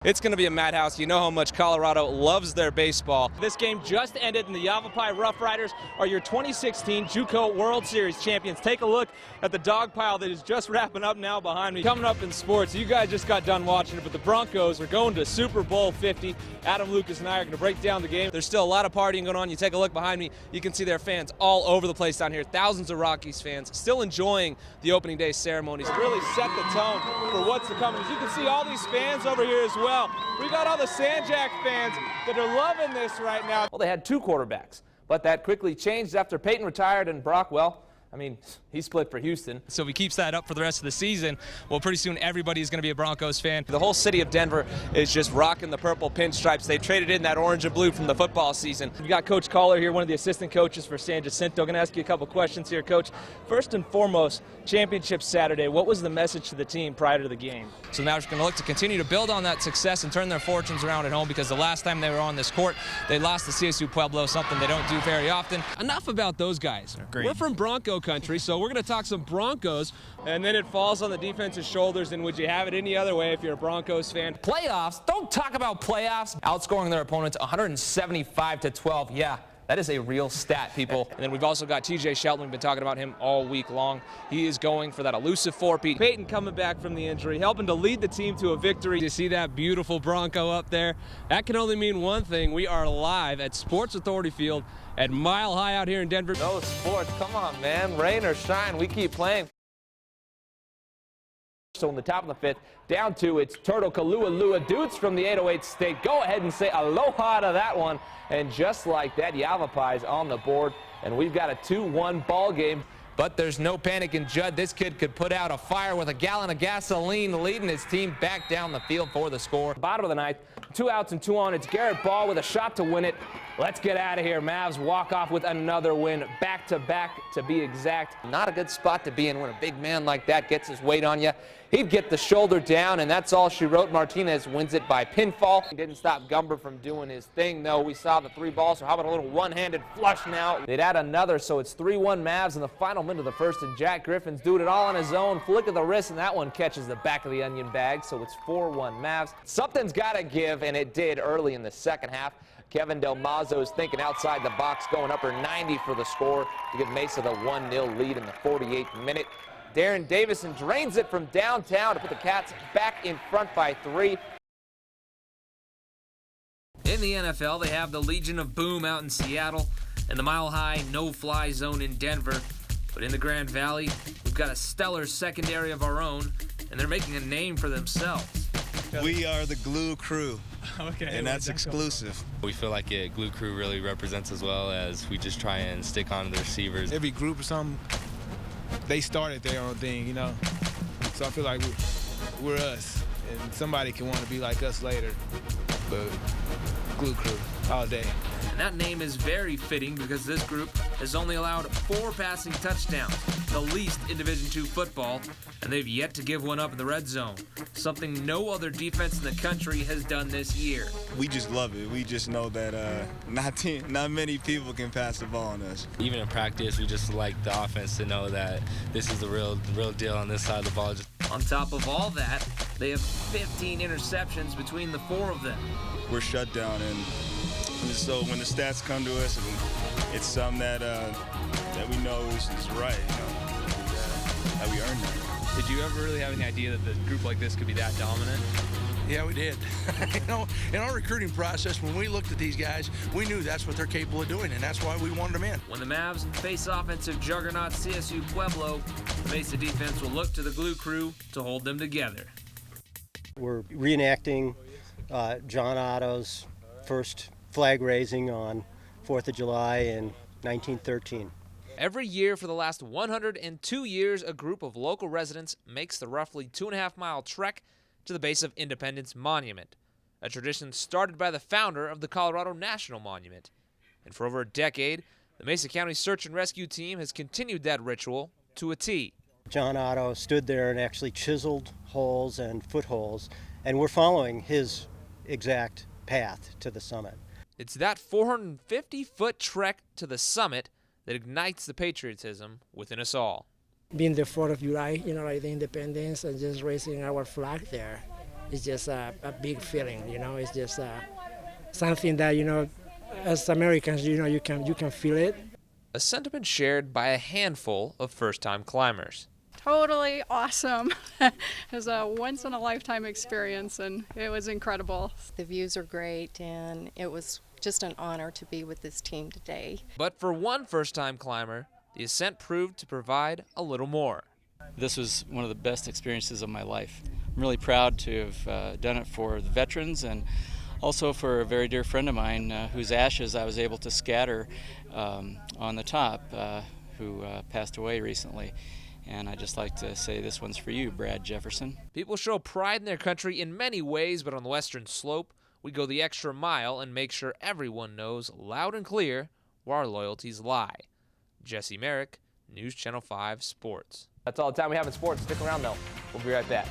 It's going to be a madhouse. You know how much Colorado loves their baseball. This game just ended, and the Yavapai Rough Riders are your 2016 JUCO World Series champions. Take a look at the dog pile that is just wrapping up now behind me. Coming up in sports, you guys just got done watching it, but the Broncos are going to Super Bowl 50. Adam, Lucas, and I are going to break down the game. There's still a lot of partying going on. You take a look behind me, you can see their fans all over the place down here. Thousands of Rockies fans still enjoying the opening day ceremonies. Really set the tone for what's to come. As you can see, all these fans over here as well. We got all the Sanjak fans that are loving this right now. Well, they had two quarterbacks, but that quickly changed after Peyton retired and Brock, well, I mean, he split for Houston. So if he keeps that up for the rest of the season, well, pretty soon everybody's going to be a Broncos fan. The whole city of Denver is just rocking the purple pinstripes. They traded in that orange and blue from the football season. We got Coach Colo here, one of the assistant coaches for San Jacinto. Going to ask you a couple questions here, Coach. First and foremost, championship Saturday, what was the message to the team prior to the game? So now we're going to look to continue to build on that success and turn their fortunes around at home, because the last time they were on this court, they lost to CSU Pueblo, something they don't do very often. Enough about those guys. Great. We're from Bronco country, so we're going to talk some Broncos, and then it falls on the defense's shoulders. And would you have it any other way if you're a Broncos fan? Playoffs? Don't talk about playoffs. Outscoring their opponents 175-12. Yeah, that is a real stat, people. And then we've also got TJ Shelton. We've been talking about him all week long. He is going for that elusive four-peat. Peyton coming back from the injury, helping to lead the team to a victory. You see that beautiful Bronco up there? That can only mean one thing. We are live at Sports Authority Field at Mile High out here in Denver. No sports, come on, man. Rain or shine, we keep playing. So in the top of the fifth, down two, it's Turtle Kalua Dutes from the 808 State. Go ahead and say aloha to that one. And just like that, Yavapai's on the board, and we've got a 2-1 ball game. But there's no panic in Judd. This kid could put out a fire with a gallon of gasoline, leading his team back down the field for the score. Bottom of the ninth, 2 outs and 2 on. It's Garrett Ball with a shot to win it. Let's get out of here. Mavs walk off with another win, back-to-back to be exact. Not a good spot to be in when a big man like that gets his weight on you. He'd get the shoulder down, and that's all she wrote. Martinez wins it by pinfall. He didn't stop Gumber from doing his thing, though. We saw the 3 balls, so how about a little one-handed flush now? They'd add another, so it's 3-1 Mavs in the final minute of the first, and Jack Griffin's doing it all on his own. Flick of the wrist, and that one catches the back of the onion bag, so it's 4-1 Mavs. Something's got to give, and it did early in the second half. Kevin Del Mazo is thinking outside the box, going upper 90 for the score to give Mesa the 1-0 lead in the 48th minute. Darren Davison drains it from downtown to put the Cats back in front by 3. In the NFL, they have the Legion of Boom out in Seattle and the Mile High no-fly zone in Denver. But in the Grand Valley, we've got a stellar secondary of our own, and they're making a name for themselves. We are the Glue Crew. Okay, and that's exclusive. We feel like Glue Crew really represents as well, as we just try and stick on to the receivers. Every group or something, they started their own thing, you know. So I feel like we're us, and somebody can want to be like us later. But Glue Crew all day. And that name is very fitting because this group has only allowed 4 passing touchdowns, the least in Division II football, and they've yet to give one up in the red zone, something no other defense in the country has done this year. We just love it. We just know that not many people can pass the ball on us. Even in practice, we just like the offense to know that this is the real deal on this side of the ball. On top of all that, they have 15 interceptions between the 4 of them. We're shut down, and so when the stats come to us, it's something that we know is right, you know, that we earned that. Did you ever really have any idea that the group like this could be that dominant? Yeah, we did. You know, in our recruiting process, when we looked at these guys, we knew that's what they're capable of doing, and that's why we wanted them in. When the Mavs face offensive juggernaut CSU Pueblo, the Mesa defense will look to the Glue Crew to hold them together. We're reenacting John Otto's first flag raising on 4th of July in 1913. Every year for the last 102 years, a group of local residents makes the roughly 2.5-mile trek to the base of Independence Monument, a tradition started by the founder of the Colorado National Monument. And for over a decade, the Mesa County Search and Rescue Team has continued that ritual to a T. John Otto stood there and actually chiseled holes and footholds, and we're following his exact path to the summit. It's that 450-foot trek to the summit that ignites the patriotism within us all. Being the 4th of July, you know, like the independence and just raising our flag there, it's just a big feeling, you know. It's just something that, you know, as Americans, you know, you can feel it. A sentiment shared by a handful of first-time climbers. Totally awesome. It was a once-in-a-lifetime experience, and it was incredible. The views are great, and it was just an honor to be with this team today. But for one first-time climber, the ascent proved to provide a little more. This was one of the best experiences of my life. I'm really proud to have done it for the veterans and also for a very dear friend of mine whose ashes I was able to scatter on the top, who passed away recently. And I'd just like to say this one's for you, Brad Jefferson. People show pride in their country in many ways, but on the western slope, we go the extra mile and make sure everyone knows loud and clear where our loyalties lie. Jesse Merrick, News Channel 5 Sports. That's all the time we have in sports. Stick around, though. We'll be right back.